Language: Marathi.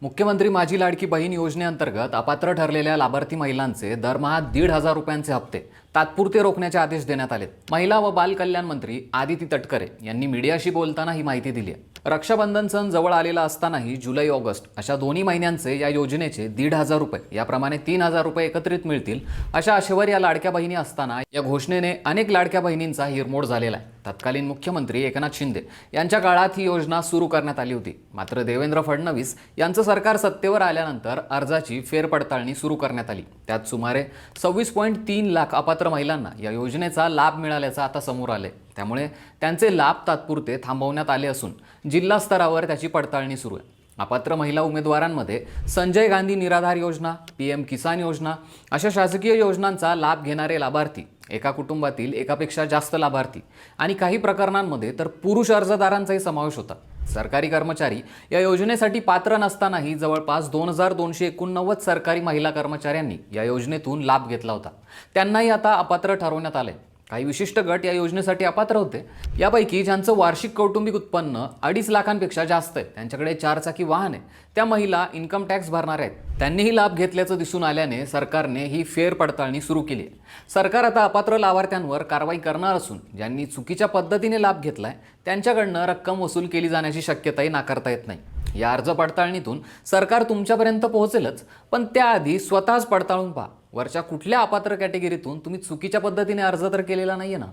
मुख्यमंत्री माझी लाडकी बहीण योजनेअंतर्गत अपात्र ठरलेल्या लाभार्थी महिलांचे दरमहा 1,500 रुपयांचे हप्ते तात्पुरते रोखण्याचे आदेश देण्यात आलेत। महिला व बाल कल्याण मंत्री आदिती तटकरे यांनी मीडियाशी बोलताना ही माहिती दिली आहे। रक्षाबंधन सण जवळ आलेला असतानाही जुलै ऑगस्ट अशा दोन्ही महिन्यांचे या योजनेचे 1,500 रुपये याप्रमाणे 3,000 रुपये एकत्रित मिळतील अशा आशेवर या लाडक्या बहिणी असताना या घोषणेने अनेक लाडक्या बहिणींचा हिरमोड झालेला आहे। तत्कालीन मुख्यमंत्री एकनाथ शिंदे यांच्या काळात ही योजना सुरू करण्यात आली होती। मात्र देवेंद्र फडणवीस यांचं सरकार सत्तेवर आल्यानंतर अर्जाची फेरपडताळणी सुरू करण्यात आली। त्यात सुमारे 26.3 लाख अपात्र महिलांना या योजनेचा लाभ मिळाल्याचं आता समोर आले। त्यामुळे त्यांचे लाभ तात्पुरते थांबवण्यात आले असून जिल्हा स्तरावर त्याची पडताळणी सुरू आहे। अपात्र महिला उमेदवारांमध्ये संजय गांधी निराधार योजना, PM किसान योजना अशा शासकीय योजनांचा लाभ घेणारे लाभार्थी, एका कुटुंबातील एकापेक्षा जास्त लाभार्थी आणि काही प्रकरणांमध्ये तर पुरुष अर्जदारांचाही समावेश होता। सरकारी कर्मचारी या योजनेसाठी पात्र नसतानाही जवळपास 2,289 सरकारी महिला कर्मचाऱ्यांनी या योजनेतून लाभ घेतला होता। त्यांनाही आता अपात्र ठरवण्यात आले। काही विशिष्ट गट या योजनेसाठी अपात्र होते। यापैकी ज्यांचं वार्षिक कौटुंबिक उत्पन्न 2.5 लाखांपेक्षा जास्त आहे, त्यांच्याकडे 4 चाकी वाहन आहे, त्या महिला इन्कम टॅक्स भरणार आहेत, त्यांनीही लाभ घेतल्याचं दिसून आल्याने सरकारने ही फेरपडताळणी सुरू केली आहे। सरकार आता अपात्र लाभार्थ्यांवर कारवाई करणार असून ज्यांनी चुकीच्या पद्धतीने लाभ घेतलाय त्यांच्याकडनं रक्कम वसूल केली जाण्याची शक्यताही नाकारता येत नाही। या अर्ज पडताळणीतून सरकार तुमच्यापर्यंत पोहोचेलच, पण त्याआधी स्वतःच पडताळून पहा वरच्या कुठल्या अपात्र कॅटेगरीतून तुम्ही चुकीच्या पद्धतीने अर्ज तर केलेला नाहीये ना।